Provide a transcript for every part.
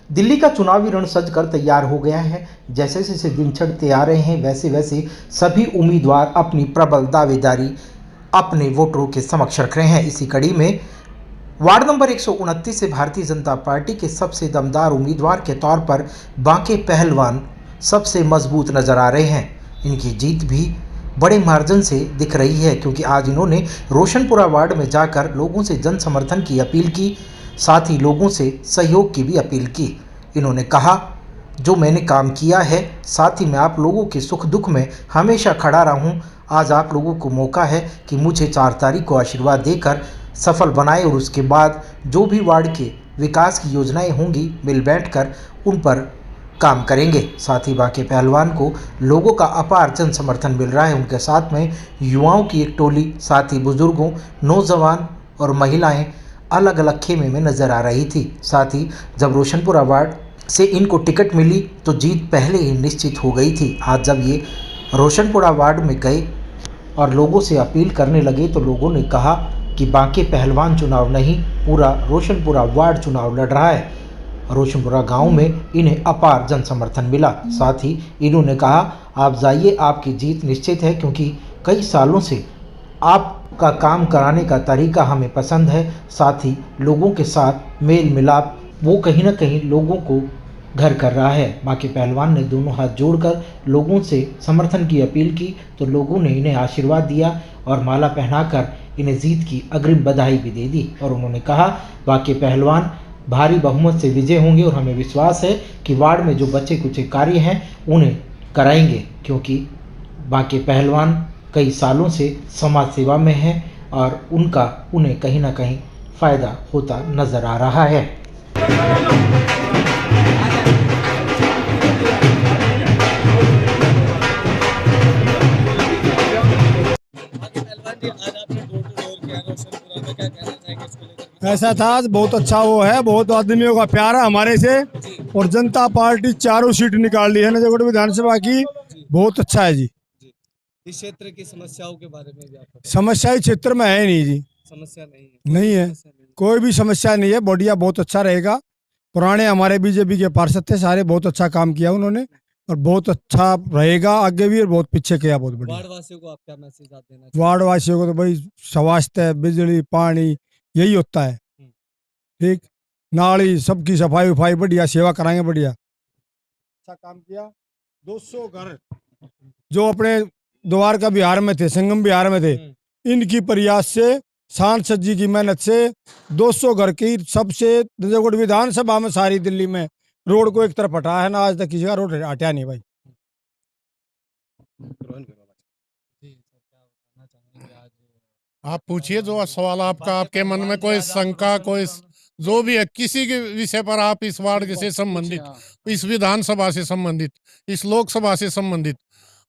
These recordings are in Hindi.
दिल्ली का चुनावी रण सज कर तैयार हो गया है। जैसे जैसे दिन चढ़ते आ रहे हैं वैसे वैसे सभी उम्मीदवार अपनी प्रबल दावेदारी अपने वोटरों के समक्ष रख रहे हैं। इसी कड़ी में वार्ड नंबर 129 से भारतीय जनता पार्टी के सबसे दमदार उम्मीदवार के तौर पर बांके पहलवान सबसे मजबूत नजर आ रहे हैं। इनकी जीत भी बड़े मार्जिन से दिख रही है, क्योंकि आज इन्होंने रोशनपुरा वार्ड में जाकर लोगों से जन समर्थन की अपील की, साथ ही लोगों से सहयोग की भी अपील की। इन्होंने कहा, जो मैंने काम किया है, साथ ही मैं आप लोगों के सुख दुख में हमेशा खड़ा रहा हूँ। आज आप लोगों को मौका है कि मुझे 4 तारीख को आशीर्वाद देकर सफल बनाए, और उसके बाद जो भी वार्ड के विकास की योजनाएं होंगी मिल बैठकर उन पर काम करेंगे। साथ ही बांके पहलवान को लोगों का अपार जन समर्थन मिल रहा है। उनके साथ में युवाओं की एक टोली, साथ ही बुजुर्गों, नौजवान और महिलाएं अलग अलग खेमे में नजर आ रही थी। साथ ही जब रोशनपुरा वार्ड से इनको टिकट मिली तो जीत पहले ही निश्चित हो गई थी। आज जब ये रोशनपुरा वार्ड में गए और लोगों से अपील करने लगे तो लोगों ने कहा कि बांके पहलवान चुनाव नहीं, पूरा रोशनपुरा वार्ड चुनाव लड़ रहा है। रोशनपुरा गांव में इन्हें अपार जन समर्थन मिला। साथ ही इन्होंने कहा, आप जाइए, आपकी जीत निश्चित है, क्योंकि कई सालों से आपका काम कराने का तरीका हमें पसंद है। साथ ही लोगों के साथ मेल मिलाप वो कहीं ना कहीं लोगों को घर कर रहा है। बांके पहलवान ने दोनों हाथ जोड़कर लोगों से समर्थन की अपील की तो लोगों ने इन्हें आशीर्वाद दिया और माला पहनाकर इन्हें जीत की अग्रिम बधाई भी दे दी। और उन्होंने कहा, बांके पहलवान भारी बहुमत से विजय होंगे और हमें विश्वास है कि वार्ड में जो बचे कुछ कार्य हैं उन्हें कराएंगे, क्योंकि बांके पहलवान कई सालों से समाज सेवा में हैं और उन्हें कहीं ना कहीं फ़ायदा होता नज़र आ रहा है। ऐसा था, आज बहुत अच्छा वो है, बहुत आदमियों का प्यार है हमारे से, और जनता पार्टी चारों सीट निकाल ली है नजरगढ़ विधानसभा की। बहुत अच्छा है जी। इस क्षेत्र की समस्याओं के बारे में भी आप बताएं। समस्या इस क्षेत्र में है नहीं जी, समस्या नहीं है, नहीं है, कोई भी समस्या नहीं है। बढ़िया, बहुत अच्छा रहेगा। पुराने हमारे बीजेपी के पार्षद थे सारे, बहुत अच्छा काम किया उन्होंने और बहुत अच्छा रहेगा आगे भी, और बहुत पीछे किया, बहुत बढ़िया। वार्ड वासियों को आप क्या मैसेज आप देना चाहते हैं? वार्ड वासियों को तो भाई स्वास्थ्य, बिजली, पानी यही होता है, ठीक, नाली सबकी सफाई उफाई बढ़िया, सेवा कराएंगे बढ़िया। अच्छा काम किया। 200 घर जो अपने द्वारका बिहार में थे, संगम बिहार में थे, इनकी प्रयास से, सांसद जी की मेहनत से 200 घर की सबसे नजरगढ़ विधानसभा में सारी दिल्ली में रोड को एक तरफ हटा है ना, आज तक किसी का रोड हटा नहीं भाई। आप पूछिए जो सवाल आपका, आपके मन में कोई शंका, कोई जो भी है, किसी के विषय पर आप इस वार्ड से संबंधित, इस विधानसभा से संबंधित, इस लोकसभा से संबंधित,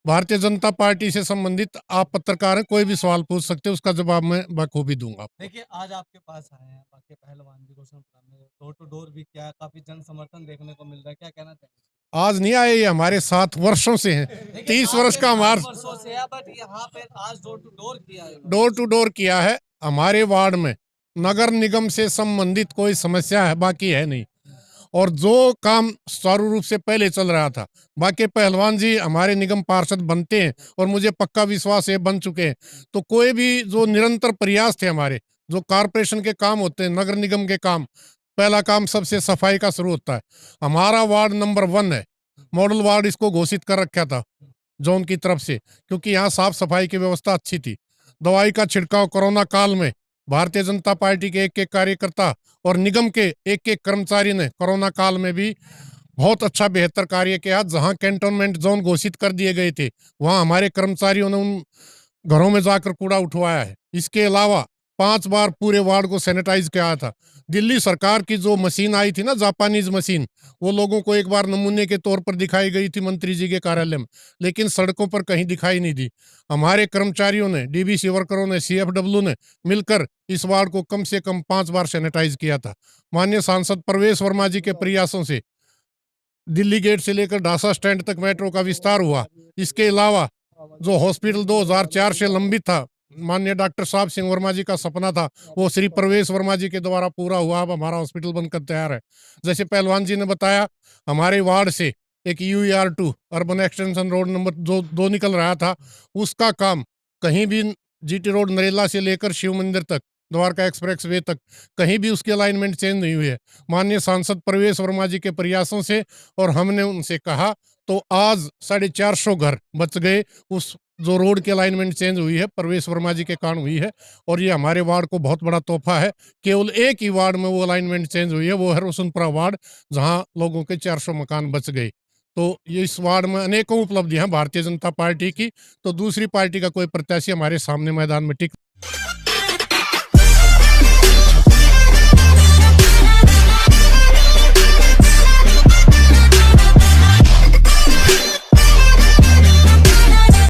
भारतीय जनता पार्टी से संबंधित, आप पत्रकार हैं, कोई भी सवाल पूछ सकते हैं, उसका जवाब मैं बखूबी दूंगा। देखिए, आज आपके पास आए हैं बाकी पहलवान भी, रोशनपुरा में डोर टू डोर भी किया, काफी जन समर्थन देखने को मिल रहा है, क्या कहना चाहिए? आज नहीं आए, ये हमारे 7 वर्षों से हैं, 30 वर्ष का हमारा वर्षों से है, बट यहाँ पे आज डोर टू डोर किया है। डोर टू डोर किया है। हमारे वार्ड में नगर निगम से संबंधित कोई समस्या है बाकी है नहीं, और जो काम सुचारू रूप से पहले चल रहा था, बाकी पहलवान जी हमारे निगम पार्षद बनते हैं और मुझे पक्का विश्वास है बन चुके हैं, तो कोई भी जो निरंतर प्रयास थे हमारे, जो कारपोरेशन के काम होते हैं, नगर निगम के काम, पहला काम सबसे सफाई का शुरू होता है। हमारा वार्ड नंबर 1 है, मॉडल वार्ड इसको घोषित कर रखा था जोन की तरफ से, क्योंकि यहाँ साफ सफाई की व्यवस्था अच्छी थी। दवाई का छिड़काव कोरोना काल में भारतीय जनता पार्टी के एक एक कार्यकर्ता और निगम के एक एक कर्मचारी ने कोरोना काल में भी बहुत अच्छा बेहतर कार्य किया। जहां कैंटोनमेंट जोन घोषित कर दिए गए थे, वहां हमारे कर्मचारियों ने उन घरों में जाकर कूड़ा उठवाया है। इसके अलावा 5 बार पूरे वार्ड को सैनिटाइज किया था। दिल्ली सरकार की जो मशीन आई थी ना, जापानीज मशीन, वो लोगों को एक बार नमूने के तौर पर दिखाई गई थी मंत्री जी के कार्यालय में, लेकिन सड़कों पर कहीं दिखाई नहीं दी। हमारे कर्मचारियों ने, डीबीसी वर्करों ने, सीएफडब्ल्यू ने मिलकर इस वार्ड को कम से कम 5 बार सैनिटाइज किया था। माननीय सांसद प्रवेश वर्मा जी के प्रयासों से दिल्ली गेट से लेकर ढासा स्टैंड तक मेट्रो का विस्तार हुआ। इसके अलावा जो हॉस्पिटल 2004 से लंबित था, माननीय डॉक्टर साहब सिंह वर्मा जी का सपना था, वो श्री प्रवेश वर्मा जी के द्वारा पूरा हुआ। अब हमारा हॉस्पिटल बनकर तैयार है। जैसे पहलवान जी ने बताया, हमारे वार्ड से एक UER2 urban extension road number 2 निकल रहा था, उसका काम कहीं भी GT रोड नरेला से लेकर शिव मंदिर तक, द्वारका एक्सप्रेस वे तक, कहीं भी उसकी अलाइनमेंट चेंज नहीं हुई है। माननीय सांसद प्रवेश वर्मा जी के प्रयासों से, और हमने उनसे कहा तो आज 450 घर बच गए। उस जो रोड की अलाइनमेंट चेंज हुई है प्रवेश वर्मा जी के कारण हुई है, और ये हमारे वार्ड को बहुत बड़ा तोहफा है। केवल एक ही वार्ड में वो अलाइनमेंट चेंज हुई है, वो है रोशनपुरा वार्ड, जहां लोगों के 400 मकान बच गए। तो ये इस वार्ड में अनेकों उपलब्धियां भारतीय जनता पार्टी की, तो दूसरी पार्टी का कोई प्रत्याशी हमारे सामने मैदान में टिक